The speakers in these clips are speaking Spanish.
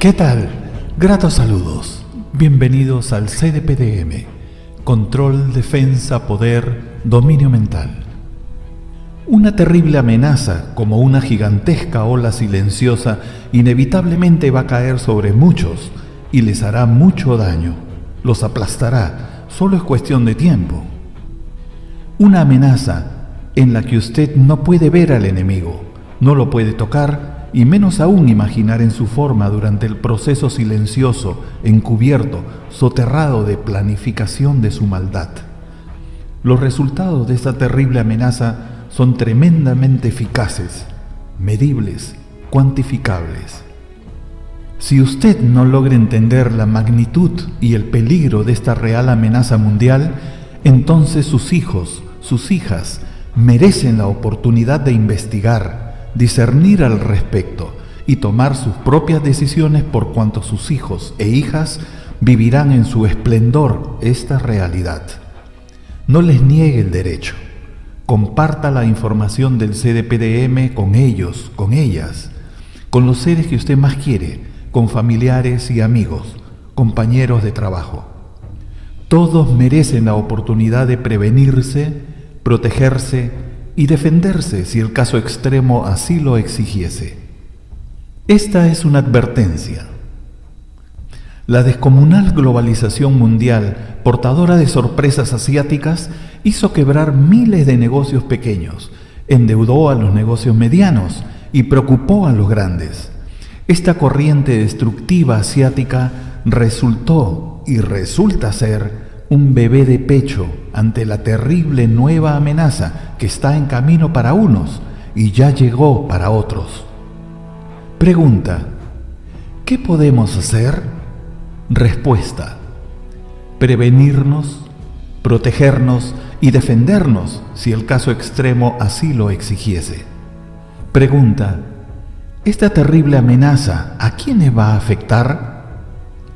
¿Qué tal? Gratos saludos. Bienvenidos al CDPDM, Control, Defensa, Poder, Dominio Mental. Una terrible amenaza, como una gigantesca ola silenciosa, inevitablemente va a caer sobre muchos y les hará mucho daño. Los aplastará, solo es cuestión de tiempo. Una amenaza en la que usted no puede ver al enemigo, no lo puede tocar y menos aún imaginar en su forma durante el proceso silencioso, encubierto, soterrado de planificación de su maldad. Los resultados de esta terrible amenaza son tremendamente eficaces, medibles, cuantificables. Si usted no logra entender la magnitud y el peligro de esta real amenaza mundial, entonces sus hijos, sus hijas, merecen la oportunidad de investigar, discernir al respecto y tomar sus propias decisiones por cuanto sus hijos e hijas vivirán en su esplendor esta realidad. No les niegue el derecho. Comparta la información del CDPDM con ellos, con ellas, con los seres que usted más quiere, con familiares y amigos, compañeros de trabajo. Todos merecen la oportunidad de prevenirse, protegerse y defenderse si el caso extremo así lo exigiese. Esta es una advertencia. La descomunal globalización mundial, portadora de sorpresas asiáticas, hizo quebrar miles de negocios pequeños, endeudó a los negocios medianos y preocupó a los grandes. Esta corriente destructiva asiática resultó y resulta ser un bebé de pecho ante la terrible nueva amenaza que está en camino para unos y ya llegó para otros. Pregunta: ¿qué podemos hacer? Respuesta: prevenirnos, protegernos y defendernos si el caso extremo así lo exigiese. Pregunta: ¿esta terrible amenaza a quiénes va a afectar?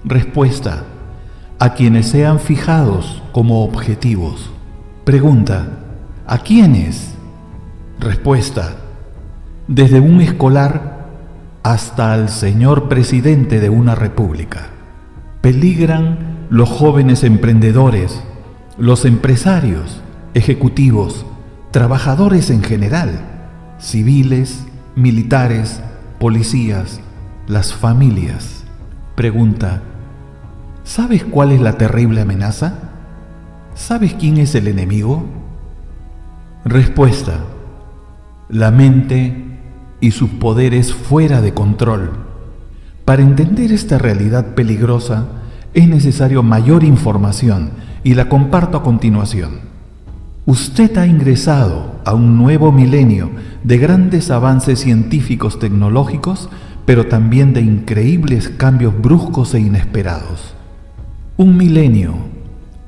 Respuesta: a quienes sean fijados como objetivos. Pregunta: ¿a quiénes? Respuesta: desde un escolar hasta al señor presidente de una república. Peligran los jóvenes emprendedores, los empresarios, ejecutivos, trabajadores en general, civiles, militares, policías, las familias. Pregunta: ¿sabes cuál es la terrible amenaza? ¿Sabes quién es el enemigo? Respuesta: la mente y sus poderes fuera de control. Para entender esta realidad peligrosa es necesario mayor información y la comparto a continuación. Usted ha ingresado a un nuevo milenio de grandes avances científicos tecnológicos, pero también de increíbles cambios bruscos e inesperados. Un milenio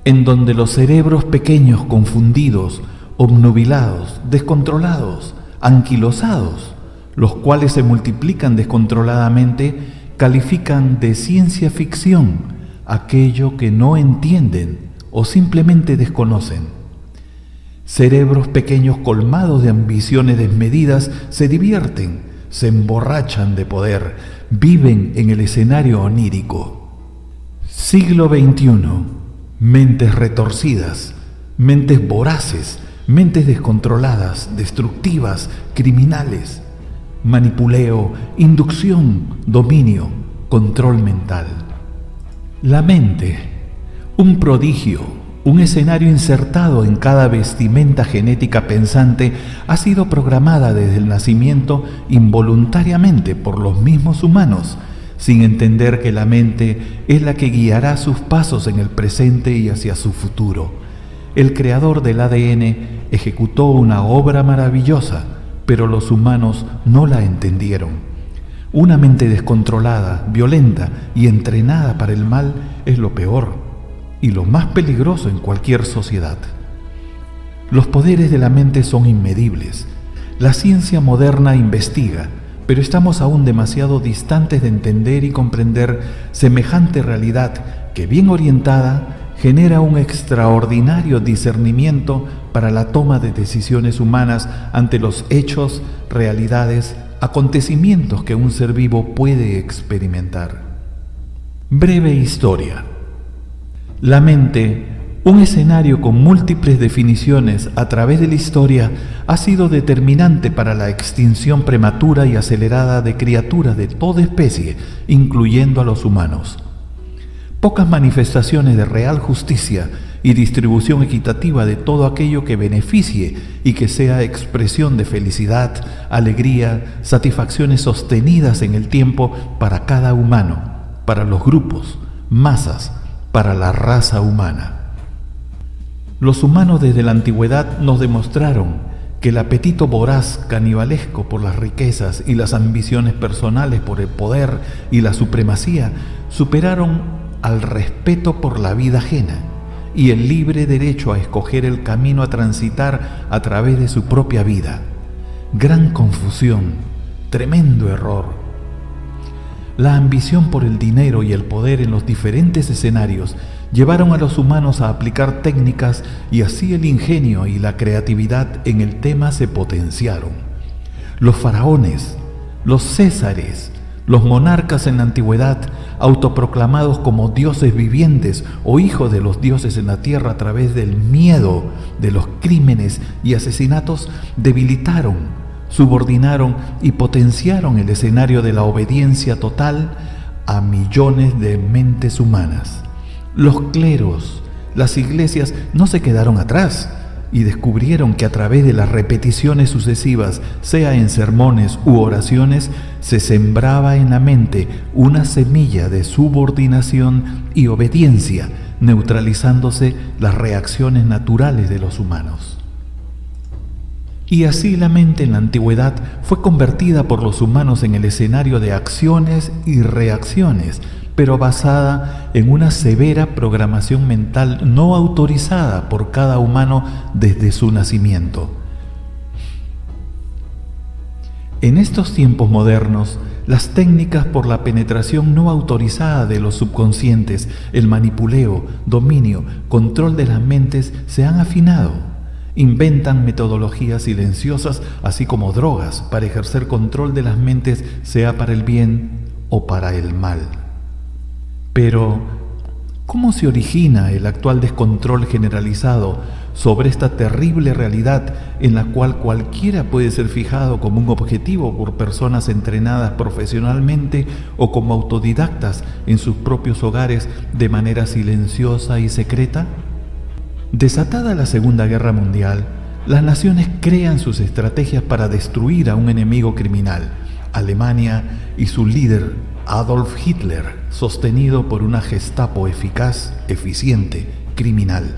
en donde los cerebros pequeños confundidos, obnubilados, descontrolados, anquilosados, los cuales se multiplican descontroladamente, califican de ciencia ficción aquello que no entienden o simplemente desconocen. Cerebros pequeños colmados de ambiciones desmedidas se divierten, se emborrachan de poder, viven en el escenario onírico. Siglo XXI, mentes retorcidas, mentes voraces, mentes descontroladas, destructivas, criminales, manipuleo, inducción, dominio, control mental. La mente, un prodigio, un escenario insertado en cada vestimenta genética pensante, ha sido programada desde el nacimiento involuntariamente por los mismos humanos, sin entender que la mente es la que guiará sus pasos en el presente y hacia su futuro. El creador del ADN ejecutó una obra maravillosa, pero los humanos no la entendieron. Una mente descontrolada, violenta y entrenada para el mal es lo peor y lo más peligroso en cualquier sociedad. Los poderes de la mente son inmedibles. La ciencia moderna investiga, pero estamos aún demasiado distantes de entender y comprender semejante realidad que, bien orientada, genera un extraordinario discernimiento para la toma de decisiones humanas ante los hechos, realidades, acontecimientos que un ser vivo puede experimentar. Breve historia. La mente, un escenario con múltiples definiciones a través de la historia, ha sido determinante para la extinción prematura y acelerada de criaturas de toda especie, incluyendo a los humanos. Pocas manifestaciones de real justicia y distribución equitativa de todo aquello que beneficie y que sea expresión de felicidad, alegría, satisfacciones sostenidas en el tiempo para cada humano, para los grupos, masas, para la raza humana. Los humanos desde la antigüedad nos demostraron que el apetito voraz, canibalesco por las riquezas y las ambiciones personales por el poder y la supremacía superaron al respeto por la vida ajena y el libre derecho a escoger el camino a transitar a través de su propia vida. Gran confusión, tremendo error. La ambición por el dinero y el poder en los diferentes escenarios llevaron a los humanos a aplicar técnicas y así el ingenio y la creatividad en el tema se potenciaron. Los faraones, los césares, los monarcas en la antigüedad, autoproclamados como dioses vivientes o hijos de los dioses en la tierra a través del miedo, de los crímenes y asesinatos, debilitaron, subordinaron y potenciaron el escenario de la obediencia total a millones de mentes humanas. Los cleros, las iglesias no se quedaron atrás y descubrieron que a través de las repeticiones sucesivas, sea en sermones u oraciones, se sembraba en la mente una semilla de subordinación y obediencia, neutralizándose las reacciones naturales de los humanos. Y así la mente en la antigüedad fue convertida por los humanos en el escenario de acciones y reacciones, pero basada en una severa programación mental no autorizada por cada humano desde su nacimiento. En estos tiempos modernos, las técnicas por la penetración no autorizada de los subconscientes, el manipuleo, dominio, control de las mentes se han afinado. Inventan metodologías silenciosas, así como drogas, para ejercer control de las mentes, sea para el bien o para el mal. Pero, ¿cómo se origina el actual descontrol generalizado sobre esta terrible realidad en la cual cualquiera puede ser fijado como un objetivo por personas entrenadas profesionalmente o como autodidactas en sus propios hogares de manera silenciosa y secreta? Desatada la Segunda Guerra Mundial, las naciones crean sus estrategias para destruir a un enemigo criminal, Alemania y su líder, Adolf Hitler, sostenido por una Gestapo eficaz, eficiente, criminal.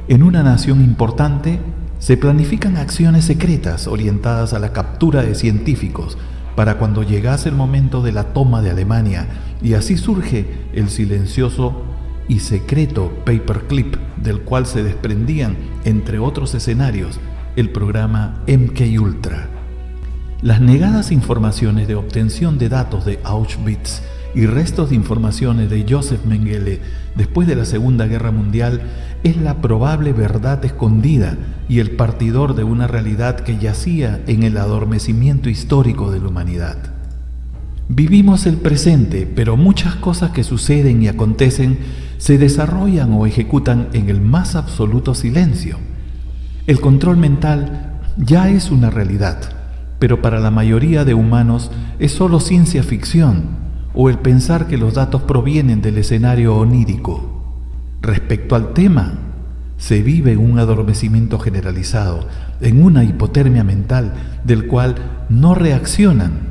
En una nación importante, se planifican acciones secretas orientadas a la captura de científicos para cuando llegase el momento de la toma de Alemania, y así surge el silencioso y secreto Paperclip, del cual se desprendían, entre otros escenarios, el programa MKUltra. Las negadas informaciones de obtención de datos de Auschwitz y restos de informaciones de Joseph Mengele después de la Segunda Guerra Mundial es la probable verdad escondida y el partidor de una realidad que yacía en el adormecimiento histórico de la humanidad. Vivimos el presente, pero muchas cosas que suceden y acontecen se desarrollan o ejecutan en el más absoluto silencio. El control mental ya es una realidad, pero para la mayoría de humanos es solo ciencia ficción o el pensar que los datos provienen del escenario onírico. Respecto al tema, se vive un adormecimiento generalizado, en una hipotermia mental del cual no reaccionan,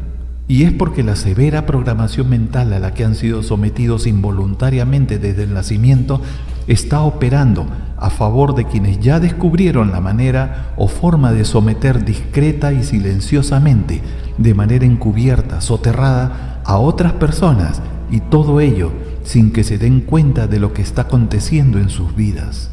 y es porque la severa programación mental a la que han sido sometidos involuntariamente desde el nacimiento está operando a favor de quienes ya descubrieron la manera o forma de someter discreta y silenciosamente, de manera encubierta, soterrada, a otras personas, y todo ello sin que se den cuenta de lo que está aconteciendo en sus vidas.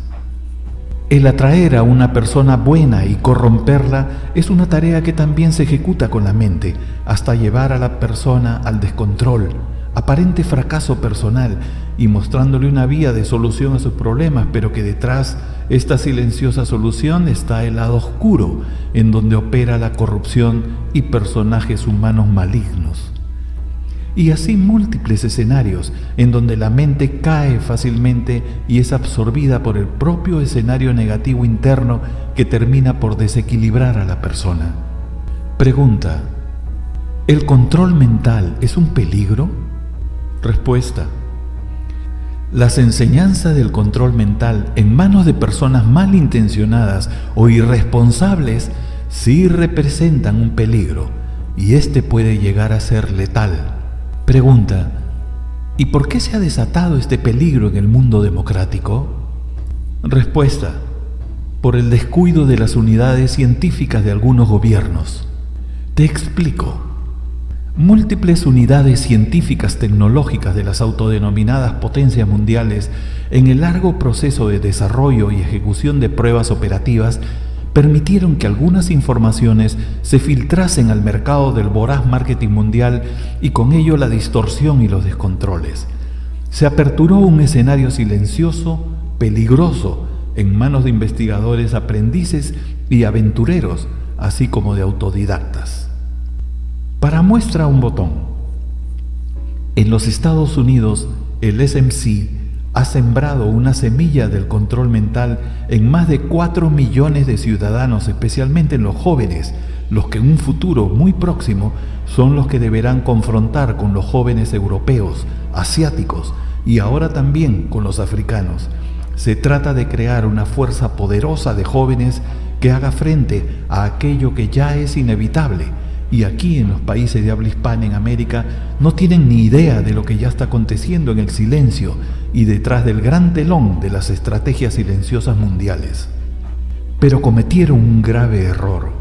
El atraer a una persona buena y corromperla es una tarea que también se ejecuta con la mente, hasta llevar a la persona al descontrol, aparente fracaso personal y mostrándole una vía de solución a sus problemas, pero que detrás esta silenciosa solución está el lado oscuro, en donde opera la corrupción y personajes humanos malignos. y así múltiples escenarios en donde la mente cae fácilmente y es absorbida por el propio escenario negativo interno que termina por desequilibrar a la persona. Pregunta: ¿el control mental es un peligro? Respuesta: las enseñanzas del control mental en manos de personas malintencionadas o irresponsables sí representan un peligro, y este puede llegar a ser letal. Pregunta: ¿y por qué se ha desatado este peligro en el mundo democrático? Respuesta: por el descuido de las unidades científicas de algunos gobiernos. Te explico. Múltiples unidades científicas tecnológicas de las autodenominadas potencias mundiales, en el largo proceso de desarrollo y ejecución de pruebas operativas, permitieron que algunas informaciones se filtrasen al mercado del voraz marketing mundial y con ello la distorsión y los descontroles. Se aperturó un escenario silencioso, peligroso, en manos de investigadores, aprendices y aventureros, así como de autodidactas. Para muestra un botón. En los Estados Unidos, el SMC ha sembrado una semilla del control mental en más de 4 millones de ciudadanos, especialmente en los jóvenes, los que en un futuro muy próximo son los que deberán confrontar con los jóvenes europeos, asiáticos y ahora también con los africanos. Se trata de crear una fuerza poderosa de jóvenes que haga frente a aquello que ya es inevitable. Y aquí en los países de habla hispana en América no tienen ni idea de lo que ya está aconteciendo en el silencio y detrás del gran telón de las estrategias silenciosas mundiales. Pero cometieron un grave error.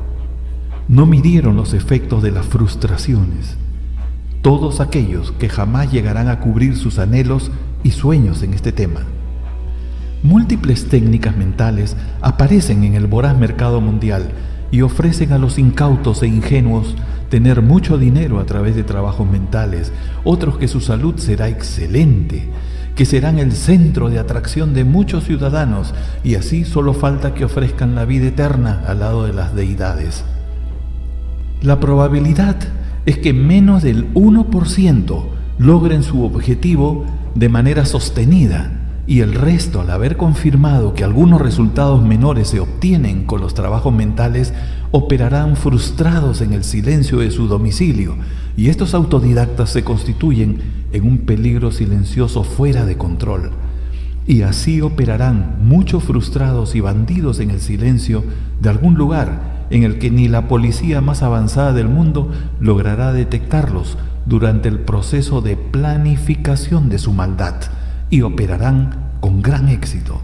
No midieron los efectos de las frustraciones. Todos aquellos que jamás llegarán a cubrir sus anhelos y sueños en este tema. Múltiples técnicas mentales aparecen en el voraz mercado mundial y ofrecen a los incautos e ingenuos tener mucho dinero a través de trabajos mentales, otros que su salud será excelente, que serán el centro de atracción de muchos ciudadanos, y así solo falta que ofrezcan la vida eterna al lado de las deidades. La probabilidad es que menos del 1% logren su objetivo de manera sostenida, y el resto, al haber confirmado que algunos resultados menores se obtienen con los trabajos mentales, operarán frustrados en el silencio de su domicilio, y estos autodidactas se constituyen en un peligro silencioso fuera de control. Y así operarán muchos frustrados y bandidos en el silencio de algún lugar en el que ni la policía más avanzada del mundo logrará detectarlos durante el proceso de planificación de su maldad, y operarán con gran éxito.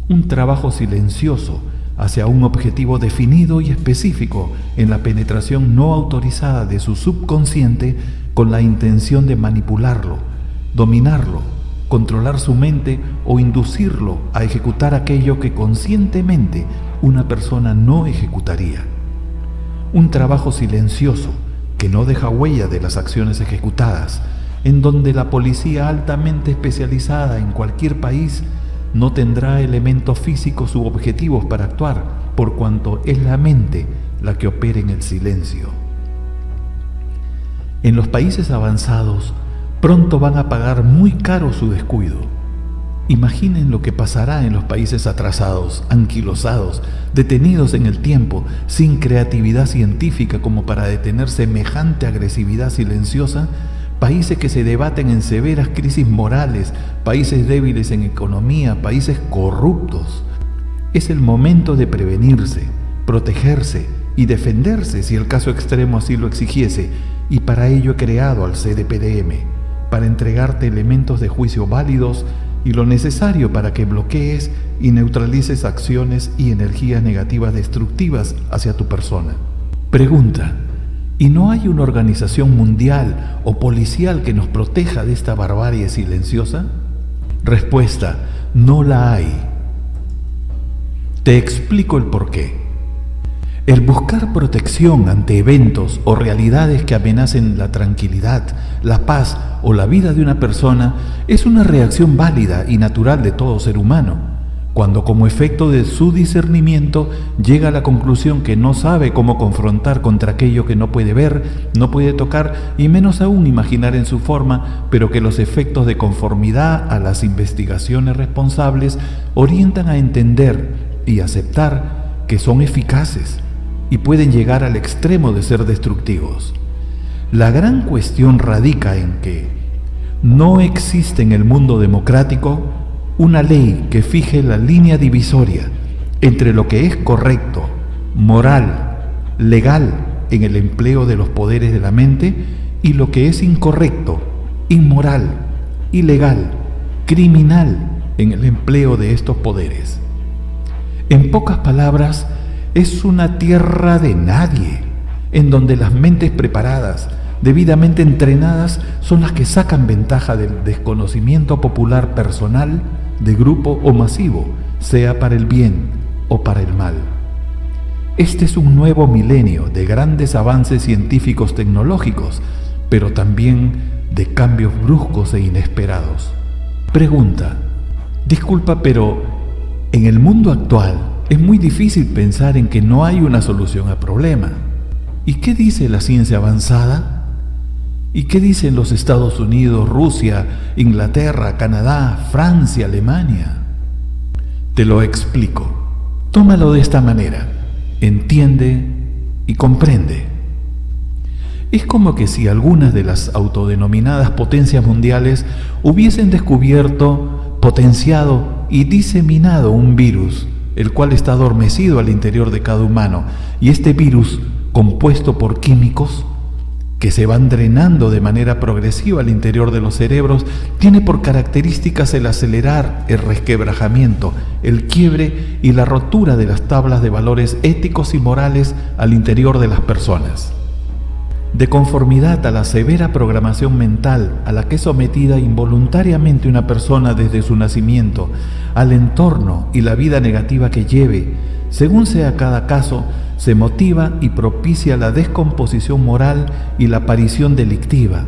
Un trabajo silencioso hacia un objetivo definido y específico en la penetración no autorizada de su subconsciente con la intención de manipularlo, dominarlo, controlar su mente o inducirlo a ejecutar aquello que conscientemente una persona no ejecutaría. Un trabajo silencioso que no deja huella de las acciones ejecutadas, en donde la policía altamente especializada en cualquier país no tendrá elementos físicos u objetivos para actuar, por cuanto es la mente la que opera en el silencio. En los países avanzados, pronto van a pagar muy caro su descuido. Imaginen lo que pasará en los países atrasados, anquilosados, detenidos en el tiempo, sin creatividad científica como para detener semejante agresividad silenciosa, países que se debaten en severas crisis morales, países débiles en economía, países corruptos. Es el momento de prevenirse, protegerse y defenderse si el caso extremo así lo exigiese, y para ello he creado al CDPDM, para entregarte elementos de juicio válidos y lo necesario para que bloquees y neutralices acciones y energías negativas destructivas hacia tu persona. Pregunta: ¿y no hay una organización mundial o policial que nos proteja de esta barbarie silenciosa? Respuesta: no la hay. Te explico el porqué. El buscar protección ante eventos o realidades que amenacen la tranquilidad, la paz o la vida de una persona es una reacción válida y natural de todo ser humano. cuando como efecto de su discernimiento llega a la conclusión que no sabe cómo confrontar contra aquello que no puede ver, no puede tocar y menos aún imaginar en su forma, pero que los efectos de conformidad a las investigaciones responsables orientan a entender y aceptar que son eficaces y pueden llegar al extremo de ser destructivos. La gran cuestión radica en que no existe en el mundo democrático una ley que fije la línea divisoria entre lo que es correcto, moral, legal en el empleo de los poderes de la mente y lo que es incorrecto, inmoral, ilegal, criminal en el empleo de estos poderes. En pocas palabras, es una tierra de nadie, en donde las mentes preparadas, debidamente entrenadas, son las que sacan ventaja del desconocimiento popular personal, de grupo o masivo, sea para el bien o para el mal. Este es un nuevo milenio de grandes avances científicos tecnológicos, pero también de cambios bruscos e inesperados. Pregunta: disculpa, pero en el mundo actual es muy difícil pensar en que no hay una solución al problema. ¿Y qué dice la ciencia avanzada? ¿Y qué dicen los Estados Unidos, Rusia, Inglaterra, Canadá, Francia, Alemania? Te lo explico. Tómalo de esta manera. Entiende y comprende. Es como que si algunas de las autodenominadas potencias mundiales hubiesen descubierto, potenciado y diseminado un virus, el cual está adormecido al interior de cada humano, y este virus, compuesto por químicos que se van drenando de manera progresiva al interior de los cerebros, tiene por características el acelerar el resquebrajamiento, el quiebre y la rotura de las tablas de valores éticos y morales al interior de las personas. De conformidad a la severa programación mental a la que es sometida involuntariamente una persona desde su nacimiento, al entorno y la vida negativa que lleve, según sea cada caso, se motiva y propicia la descomposición moral y la aparición delictiva,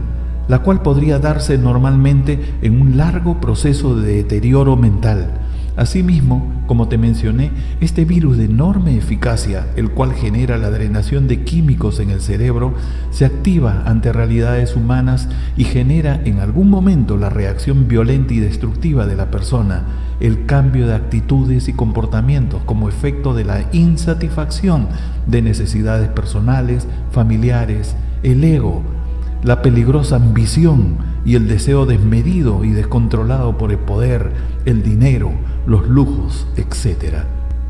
la cual podría darse normalmente en un largo proceso de deterioro mental. Asimismo, como te mencioné, este virus de enorme eficacia, el cual genera la drenación de químicos en el cerebro, se activa ante realidades humanas y genera en algún momento la reacción violenta y destructiva de la persona, el cambio de actitudes y comportamientos como efecto de la insatisfacción de necesidades personales, familiares, el ego, la peligrosa ambición y el deseo desmedido y descontrolado por el poder, el dinero, los lujos, etc.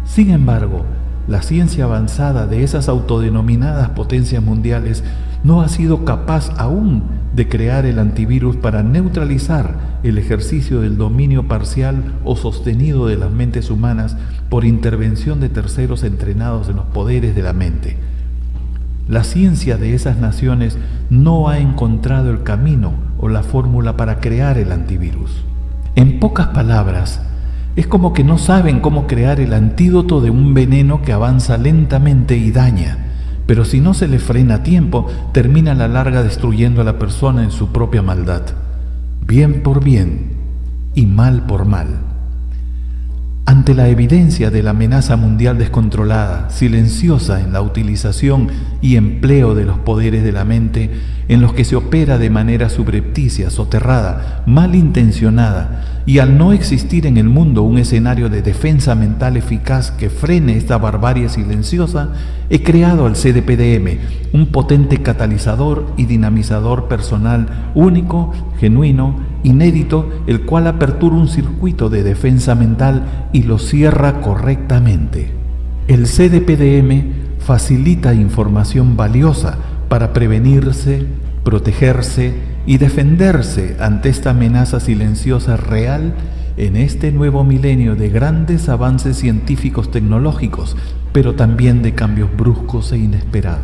Sin embargo, la ciencia avanzada de esas autodenominadas potencias mundiales no ha sido capaz aún de crear el antivirus para neutralizar el ejercicio del dominio parcial o sostenido de las mentes humanas por intervención de terceros entrenados en los poderes de la mente. La ciencia de esas naciones no ha encontrado el camino o la fórmula para crear el antivirus. En pocas palabras, es como que no saben cómo crear el antídoto de un veneno que avanza lentamente y daña, pero si no se le frena a tiempo, termina a la larga destruyendo a la persona en su propia maldad. Bien por bien y mal por mal. Ante la evidencia de la amenaza mundial descontrolada, silenciosa en la utilización y empleo de los poderes de la mente, en los que se opera de manera subrepticia, soterrada, malintencionada, y al no existir en el mundo un escenario de defensa mental eficaz que frene esta barbarie silenciosa, he creado al CDPDM, un potente catalizador y dinamizador personal único, genuino, inédito, el cual apertura un circuito de defensa mental y lo cierra correctamente. El CDPDM facilita información valiosa para prevenirse, protegerse y defenderse ante esta amenaza silenciosa real en este nuevo milenio de grandes avances científicos tecnológicos, pero también de cambios bruscos e inesperados.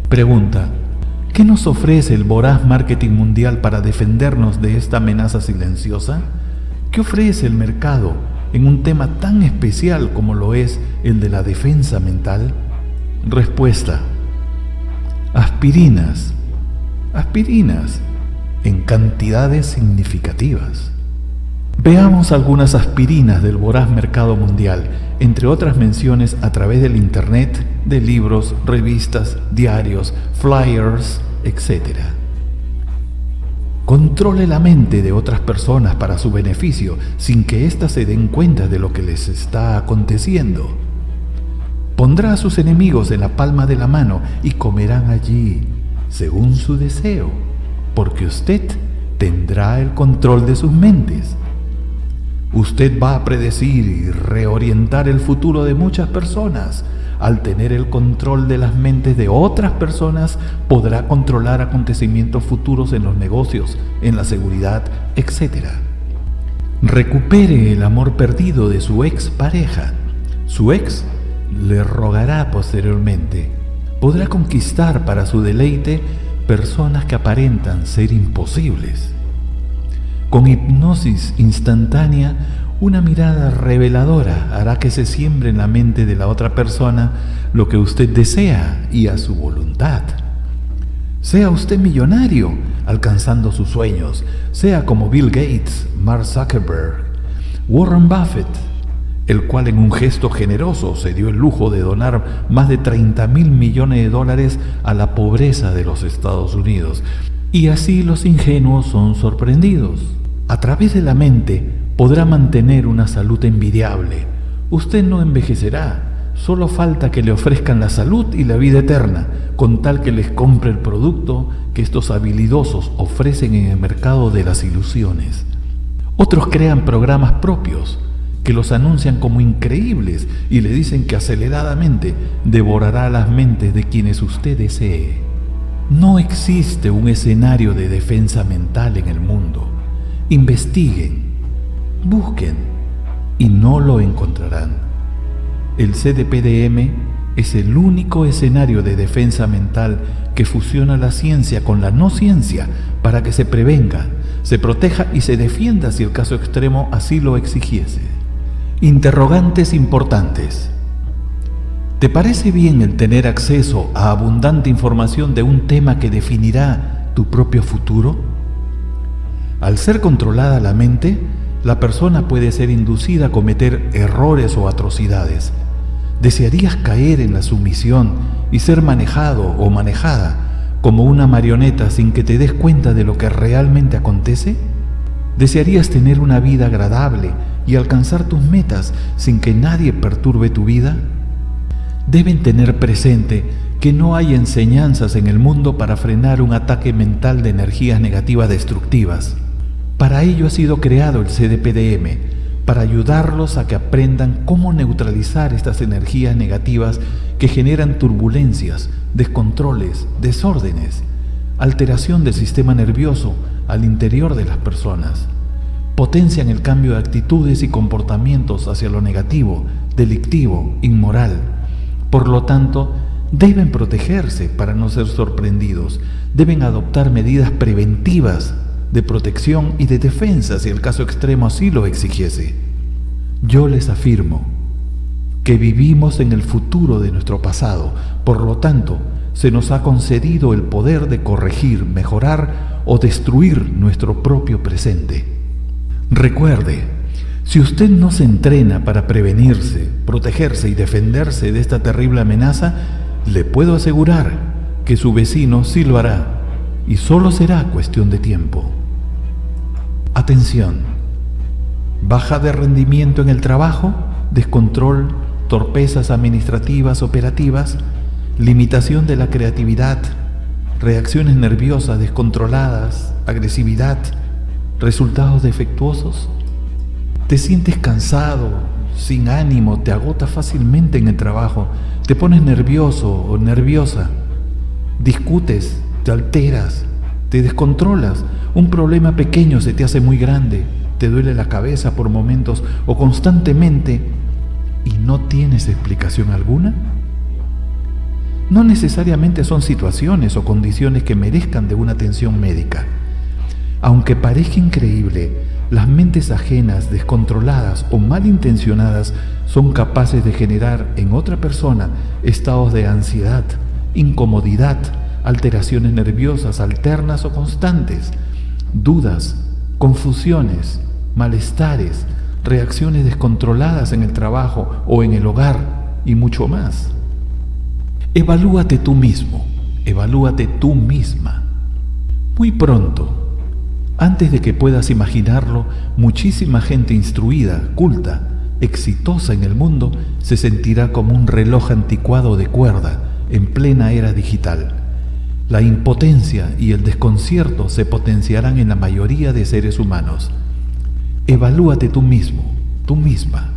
Pregunta: ¿qué nos ofrece el voraz marketing mundial para defendernos de esta amenaza silenciosa? ¿Qué ofrece el mercado en un tema tan especial como lo es el de la defensa mental? Respuesta: aspirinas en cantidades significativas. Veamos algunas aspirinas del voraz mercado mundial, entre otras menciones a través del internet, de libros, revistas, diarios, flyers, etc. Controle la mente de otras personas para su beneficio sin que éstas se den cuenta de lo que les está aconteciendo. Pondrá a sus enemigos en la palma de la mano y comerán allí, según su deseo, porque usted tendrá el control de sus mentes. Usted va a predecir y reorientar el futuro de muchas personas. Al tener el control de las mentes de otras personas, podrá controlar acontecimientos futuros en los negocios, en la seguridad, etc. Recupere el amor perdido de su ex pareja. Su ex le rogará posteriormente. Podrá conquistar para su deleite personas que aparentan ser imposibles. Con hipnosis instantánea, una mirada reveladora hará que se siembre en la mente de la otra persona lo que usted desea y a su voluntad. Sea usted millonario, alcanzando sus sueños, sea como Bill Gates, Mark Zuckerberg, Warren Buffett, el cual en un gesto generoso se dio el lujo de donar más de 30.000 millones de dólares a la pobreza de los Estados Unidos. Y así los ingenuos son sorprendidos. A través de la mente podrá mantener una salud envidiable. Usted no envejecerá, solo falta que le ofrezcan la salud y la vida eterna, con tal que les compre el producto que estos habilidosos ofrecen en el mercado de las ilusiones. Otros crean programas propios que los anuncian como increíbles y le dicen que aceleradamente devorará las mentes de quienes usted desee. No existe un escenario de defensa mental en el mundo. Investiguen, busquen y no lo encontrarán. El CDPDM es el único escenario de defensa mental que fusiona la ciencia con la no ciencia para que se prevenga, se proteja y se defienda si el caso extremo así lo exigiese. Interrogantes importantes. ¿Te parece bien el tener acceso a abundante información de un tema que definirá tu propio futuro? Al ser controlada la mente, la persona puede ser inducida a cometer errores o atrocidades. ¿Desearías caer en la sumisión y ser manejado o manejada como una marioneta sin que te des cuenta de lo que realmente acontece? ¿Desearías tener una vida agradable y alcanzar tus metas sin que nadie perturbe tu vida? Deben tener presente que no hay enseñanzas en el mundo para frenar un ataque mental de energías negativas destructivas. Para ello ha sido creado el CDPDM, para ayudarlos a que aprendan cómo neutralizar estas energías negativas que generan turbulencias, descontroles, desórdenes, alteración del sistema nervioso al interior de las personas. Potencian el cambio de actitudes y comportamientos hacia lo negativo, delictivo, inmoral. Por lo tanto, deben protegerse para no ser sorprendidos. Deben adoptar medidas preventivas de protección y de defensa si el caso extremo así lo exigiese. Yo les afirmo que vivimos en el futuro de nuestro pasado, por lo tanto, se nos ha concedido el poder de corregir, mejorar o destruir nuestro propio presente. Recuerde, si usted no se entrena para prevenirse, protegerse y defenderse de esta terrible amenaza, le puedo asegurar que su vecino sí lo hará, y solo será cuestión de tiempo. Atención: baja de rendimiento en el trabajo, descontrol, torpezas administrativas operativas, limitación de la creatividad, reacciones nerviosas descontroladas, agresividad, resultados defectuosos. Te sientes cansado, sin ánimo, te agotas fácilmente en el trabajo, te pones nervioso o nerviosa, discutes, te alteras, te descontrolas, un problema pequeño se te hace muy grande, te duele la cabeza por momentos o constantemente y no tienes explicación alguna. No necesariamente son situaciones o condiciones que merezcan de una atención médica. Aunque parezca increíble, las mentes ajenas, descontroladas o malintencionadas son capaces de generar en otra persona estados de ansiedad, incomodidad, alteraciones nerviosas alternas o constantes, dudas, confusiones, malestares, reacciones descontroladas en el trabajo o en el hogar y mucho más. Evalúate tú mismo, evalúate tú misma. Muy pronto, antes de que puedas imaginarlo, muchísima gente instruida, culta, exitosa en el mundo se sentirá como un reloj anticuado de cuerda en plena era digital. La impotencia y el desconcierto se potenciarán en la mayoría de seres humanos. Evalúate tú mismo, tú misma.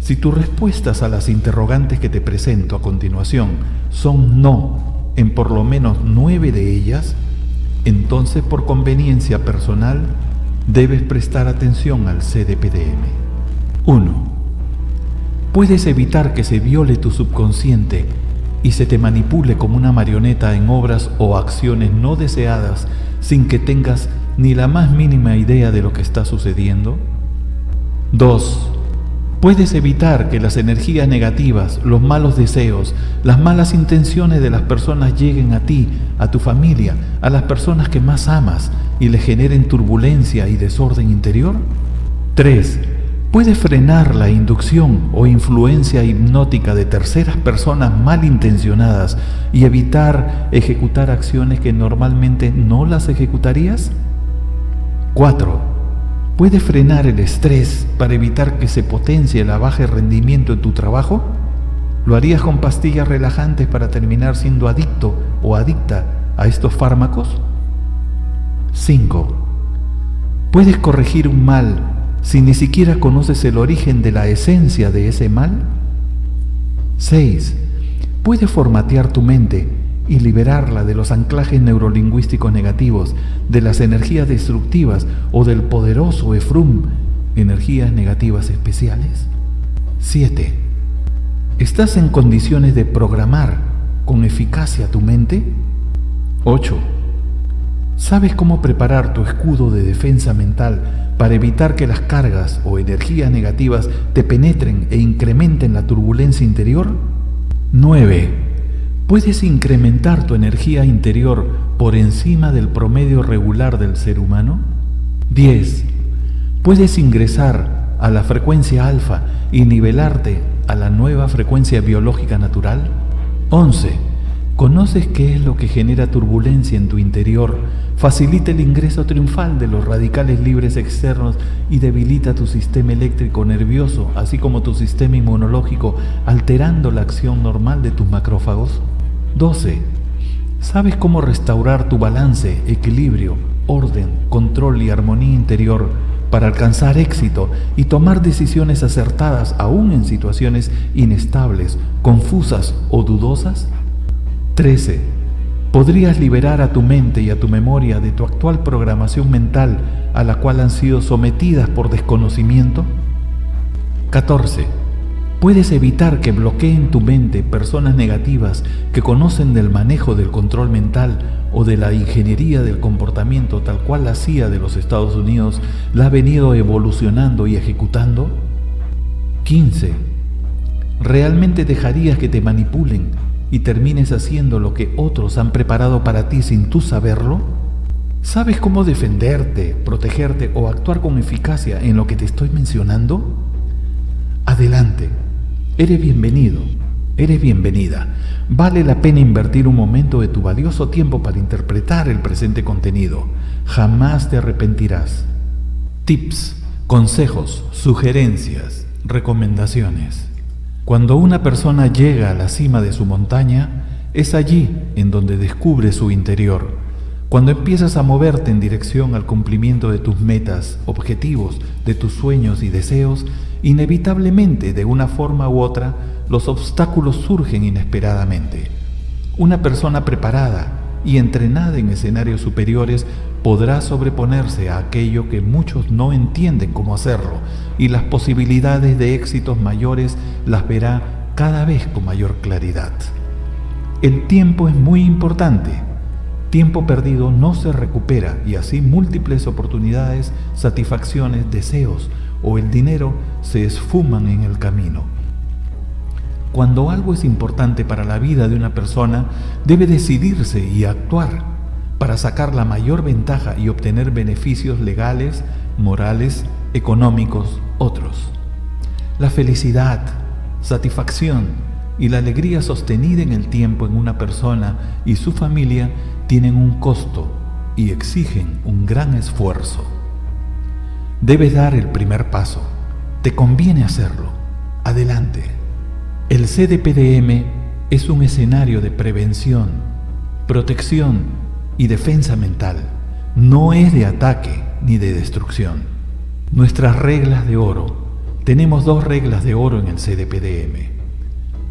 Si tus respuestas a las interrogantes que te presento a continuación son no en por lo menos 9 de ellas, entonces por conveniencia personal debes prestar atención al CDPDM. 1. Puedes evitar que se viole tu subconsciente y se te manipule como una marioneta en obras o acciones no deseadas sin que tengas ni la más mínima idea de lo que está sucediendo. 2. Puedes evitar que las energías negativas, los malos deseos, las malas intenciones de las personas lleguen a ti, a tu familia, a las personas que más amas y le generen turbulencia y desorden interior. 3. Puedes frenar la inducción o influencia hipnótica de terceras personas malintencionadas y evitar ejecutar acciones que normalmente no las ejecutarías. 4. ¿Puedes frenar el estrés para evitar que se potencie el bajo rendimiento en tu trabajo? ¿Lo harías con pastillas relajantes para terminar siendo adicto o adicta a estos fármacos? 5. ¿Puedes corregir un mal si ni siquiera conoces el origen de la esencia de ese mal? 6. ¿Puedes formatear tu mente y liberarla de los anclajes neurolingüísticos negativos, de las energías destructivas o del poderoso EFRUM, energías negativas especiales? 7. ¿Estás en condiciones de programar con eficacia tu mente? 8. ¿Sabes cómo preparar tu escudo de defensa mental para evitar que las cargas o energías negativas te penetren e incrementen la turbulencia interior? 9. ¿Puedes incrementar tu energía interior por encima del promedio regular del ser humano? 10. ¿Puedes ingresar a la frecuencia alfa y nivelarte a la nueva frecuencia biológica natural? 11. ¿Conoces qué es lo que genera turbulencia en tu interior, facilita el ingreso triunfal de los radicales libres externos y debilita tu sistema eléctrico nervioso, así como tu sistema inmunológico, alterando la acción normal de tus macrófagos? 12. ¿Sabes cómo restaurar tu balance, equilibrio, orden, control y armonía interior para alcanzar éxito y tomar decisiones acertadas aún en situaciones inestables, confusas o dudosas? 13. ¿Podrías liberar a tu mente y a tu memoria de tu actual programación mental a la cual han sido sometidas por desconocimiento? 14. ¿Puedes evitar que bloqueen tu mente personas negativas que conocen del manejo del control mental o de la ingeniería del comportamiento tal cual la CIA de los Estados Unidos la ha venido evolucionando y ejecutando? 15. ¿Realmente dejarías que te manipulen y termines haciendo lo que otros han preparado para ti sin tú saberlo? ¿Sabes cómo defenderte, protegerte o actuar con eficacia en lo que te estoy mencionando? Adelante, eres bienvenido, eres bienvenida. Vale la pena invertir un momento de tu valioso tiempo para interpretar el presente contenido. Jamás te arrepentirás. Tips, consejos, sugerencias, recomendaciones. Cuando una persona llega a la cima de su montaña, es allí en donde descubre su interior. Cuando empiezas a moverte en dirección al cumplimiento de tus metas, objetivos, de tus sueños y deseos, inevitablemente, de una forma u otra, los obstáculos surgen inesperadamente. Una persona preparada y entrenada en escenarios superiores podrá sobreponerse a aquello que muchos no entienden cómo hacerlo, y las posibilidades de éxitos mayores las verá cada vez con mayor claridad. El tiempo es muy importante. Tiempo perdido no se recupera, y así múltiples oportunidades, satisfacciones, deseos o el dinero se esfuman en el camino. Cuando algo es importante para la vida de una persona, debe decidirse y actuar. para sacar la mayor ventaja y obtener beneficios legales, morales, económicos, otros. La felicidad, satisfacción y la alegría sostenida en el tiempo en una persona y su familia tienen un costo y exigen un gran esfuerzo. Debes dar el primer paso. Te conviene hacerlo. Adelante. El CDPDM es un escenario de prevención, protección y defensa mental. No es de ataque ni de destrucción. Nuestras reglas de oro. Tenemos 2 reglas de oro en el CDPDM.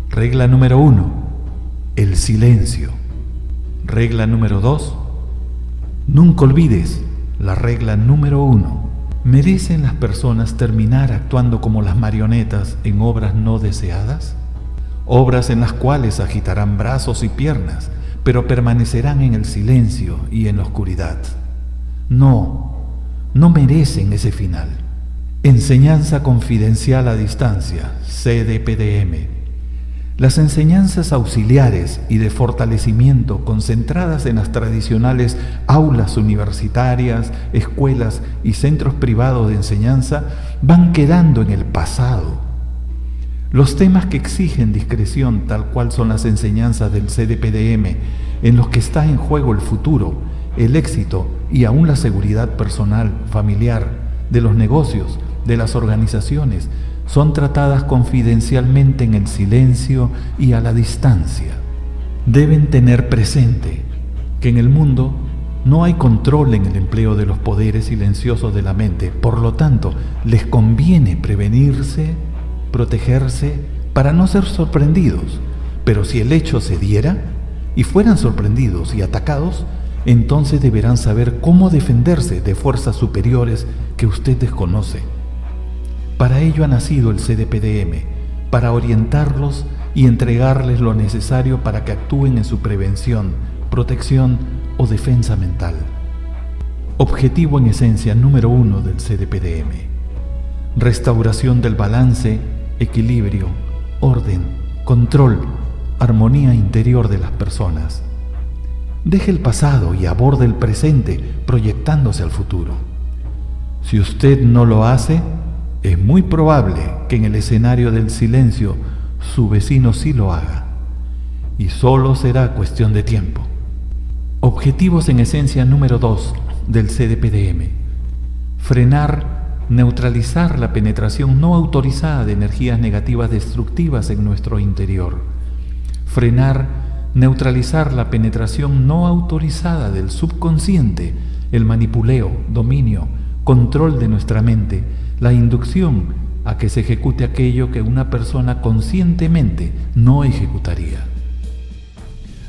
Regla número 1, el silencio. Regla número 2, nunca olvides la regla número 1. ¿Merecen las personas terminar actuando como las marionetas en obras no deseadas? Obras en las cuales agitarán brazos y piernas, pero permanecerán en el silencio y en la oscuridad. No merecen ese final. Enseñanza confidencial a distancia, CDPDM. Las enseñanzas auxiliares y de fortalecimiento concentradas en las tradicionales aulas universitarias, escuelas y centros privados de enseñanza van quedando en el pasado. Los temas que exigen discreción, tal cual son las enseñanzas del CDPDM, en los que está en juego el futuro, el éxito y aún la seguridad personal, familiar, de los negocios, de las organizaciones, son tratadas confidencialmente en el silencio y a la distancia. Deben tener presente que en el mundo no hay control en el empleo de los poderes silenciosos de la mente, por lo tanto, les conviene prevenirse, protegerse para no ser sorprendidos, pero si el hecho se diera y fueran sorprendidos y atacados, entonces deberán saber cómo defenderse de fuerzas superiores que usted desconoce. Para ello ha nacido el CDPDM, para orientarlos y entregarles lo necesario para que actúen en su prevención, protección o defensa mental. Objetivo en esencia número 1 del CDPDM: restauración del balance, equilibrio, orden, control, armonía interior de las personas. Deje el pasado y aborde el presente proyectándose al futuro. Si usted no lo hace, es muy probable que en el escenario del silencio su vecino sí lo haga, y solo será cuestión de tiempo. Objetivos en esencia número 2 del CDPDM: frenar, neutralizar la penetración no autorizada de energías negativas destructivas en nuestro interior. Frenar, neutralizar la penetración no autorizada del subconsciente, el manipuleo, dominio, control de nuestra mente, la inducción a que se ejecute aquello que una persona conscientemente no ejecutaría.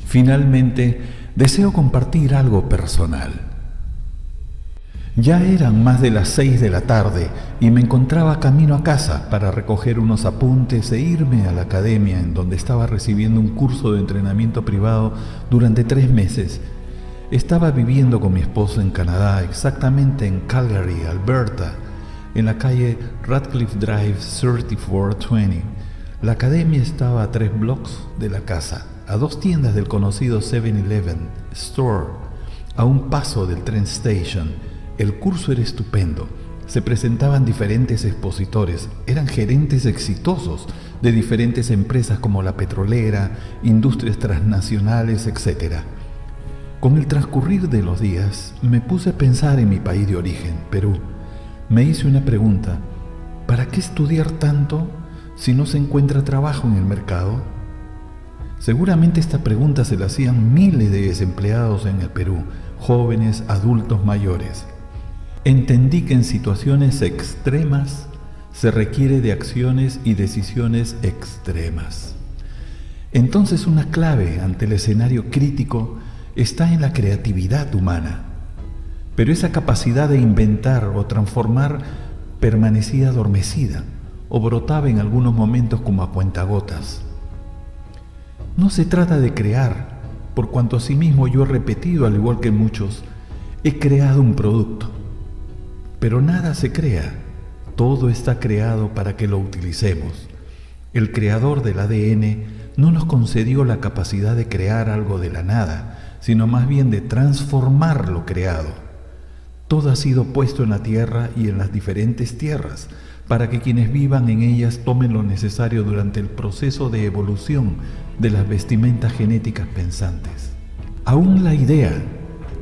Finalmente, deseo compartir algo personal. Ya eran más de las 6 de la tarde y me encontraba camino a casa para recoger unos apuntes e irme a la academia en donde estaba recibiendo un curso de entrenamiento privado durante 3 meses. Estaba viviendo con mi esposo en Canadá, exactamente en Calgary, Alberta, en la calle Radcliffe Drive 3420. La academia estaba a 3 blocks de la casa, a 2 tiendas del conocido 7-Eleven Store, a un paso del train station. El curso era estupendo. Se presentaban diferentes expositores, eran gerentes exitosos de diferentes empresas como la petrolera, industrias transnacionales, etc. Con el transcurrir de los días, me puse a pensar en mi país de origen, Perú. Me hice una pregunta: ¿para qué estudiar tanto si no se encuentra trabajo en el mercado? Seguramente esta pregunta se la hacían miles de desempleados en el Perú, jóvenes, adultos, mayores. Entendí que en situaciones extremas se requiere de acciones y decisiones extremas. Entonces una clave ante el escenario crítico está en la creatividad humana. Pero esa capacidad de inventar o transformar permanecía adormecida o brotaba en algunos momentos como a cuentagotas. No se trata de crear, por cuanto asimismo yo he repetido, al igual que muchos, he creado un producto. Pero nada se crea, todo está creado para que lo utilicemos. El creador del ADN no nos concedió la capacidad de crear algo de la nada, sino más bien de transformar lo creado. Todo ha sido puesto en la tierra y en las diferentes tierras, para que quienes vivan en ellas tomen lo necesario durante el proceso de evolución de las vestimentas genéticas pensantes. Aún la idea,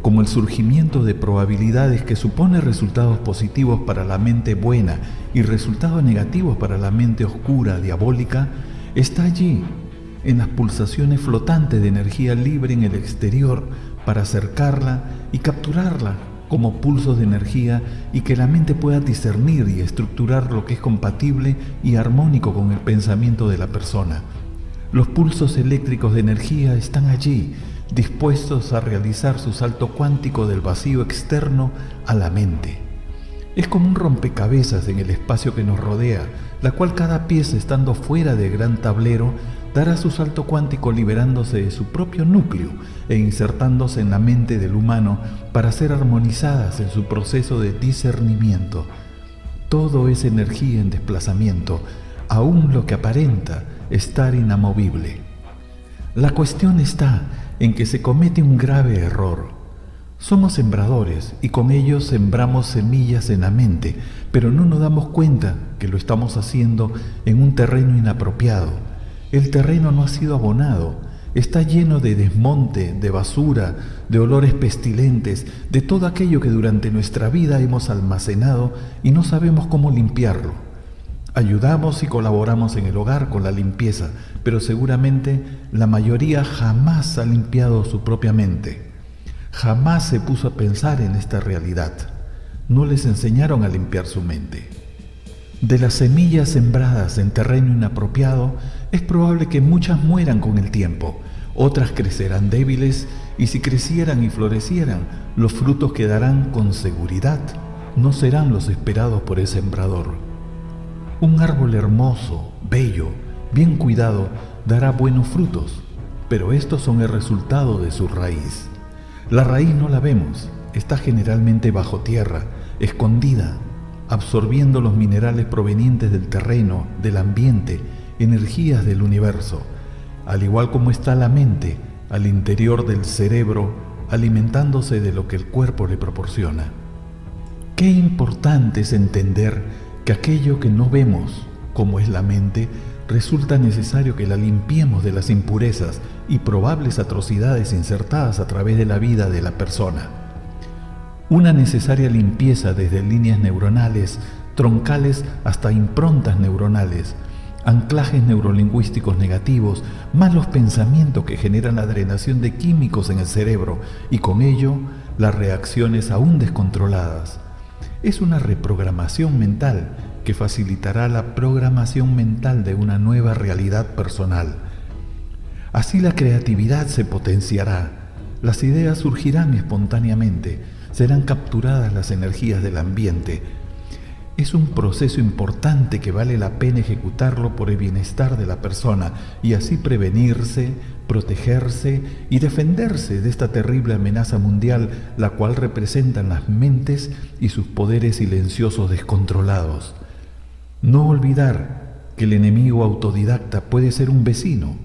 como el surgimiento de probabilidades que supone resultados positivos para la mente buena y resultados negativos para la mente oscura, diabólica, está allí, en las pulsaciones flotantes de energía libre en el exterior, para acercarla y capturarla como pulsos de energía y que la mente pueda discernir y estructurar lo que es compatible y armónico con el pensamiento de la persona. Los pulsos eléctricos de energía están allí, dispuestos a realizar su salto cuántico del vacío externo a la mente. Es como un rompecabezas en el espacio que nos rodea, la cual cada pieza, estando fuera del gran tablero, dará su salto cuántico liberándose de su propio núcleo e insertándose en la mente del humano para ser armonizadas en su proceso de discernimiento. Todo es energía en desplazamiento, aún lo que aparenta estar inamovible. La cuestión está en que se comete un grave error. Somos sembradores y con ellos sembramos semillas en la mente, pero no nos damos cuenta que lo estamos haciendo en un terreno inapropiado. El terreno no ha sido abonado, está lleno de desmonte, de basura, de olores pestilentes, de todo aquello que durante nuestra vida hemos almacenado y no sabemos cómo limpiarlo. Ayudamos y colaboramos en el hogar con la limpieza, pero seguramente la mayoría jamás ha limpiado su propia mente. Jamás se puso a pensar en esta realidad. No les enseñaron a limpiar su mente. De las semillas sembradas en terreno inapropiado, es probable que muchas mueran con el tiempo, otras crecerán débiles y si crecieran y florecieran, los frutos que darán con seguridad no serán los esperados por el sembrador. Un árbol hermoso, bello, bien cuidado, dará buenos frutos, pero estos son el resultado de su raíz. La raíz no la vemos, está generalmente bajo tierra, escondida, absorbiendo los minerales provenientes del terreno, del ambiente, energías del universo, al igual como está la mente al interior del cerebro, alimentándose de lo que el cuerpo le proporciona. Qué importante es entender que aquello que no vemos, como es la mente, resulta necesario que la limpiemos de las impurezas y probables atrocidades insertadas a través de la vida de la persona. Una necesaria limpieza desde líneas neuronales, troncales hasta improntas neuronales, anclajes neurolingüísticos negativos, más los pensamientos que generan la drenación de químicos en el cerebro y con ello las reacciones aún descontroladas. Es una reprogramación mental que facilitará la programación mental de una nueva realidad personal. Así la creatividad se potenciará, las ideas surgirán espontáneamente, serán capturadas las energías del ambiente. Es un proceso importante que vale la pena ejecutarlo por el bienestar de la persona y así prevenirse, protegerse y defenderse de esta terrible amenaza mundial, la cual representan las mentes y sus poderes silenciosos descontrolados. No olvidar que el enemigo autodidacta puede ser un vecino,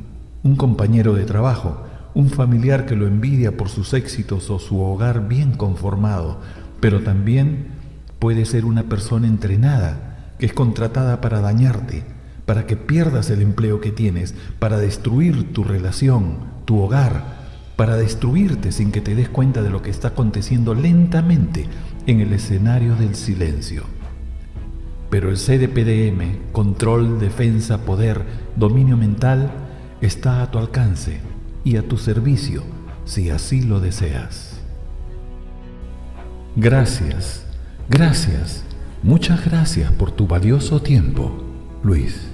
un compañero de trabajo, un familiar que lo envidia por sus éxitos o su hogar bien conformado, pero también puede ser una persona entrenada que es contratada para dañarte, para que pierdas el empleo que tienes, para destruir tu relación, tu hogar, para destruirte sin que te des cuenta de lo que está aconteciendo lentamente en el escenario del silencio. Pero el CDPDM, control, defensa, poder, dominio mental, está a tu alcance y a tu servicio si así lo deseas. Gracias, muchas gracias por tu valioso tiempo, Luis.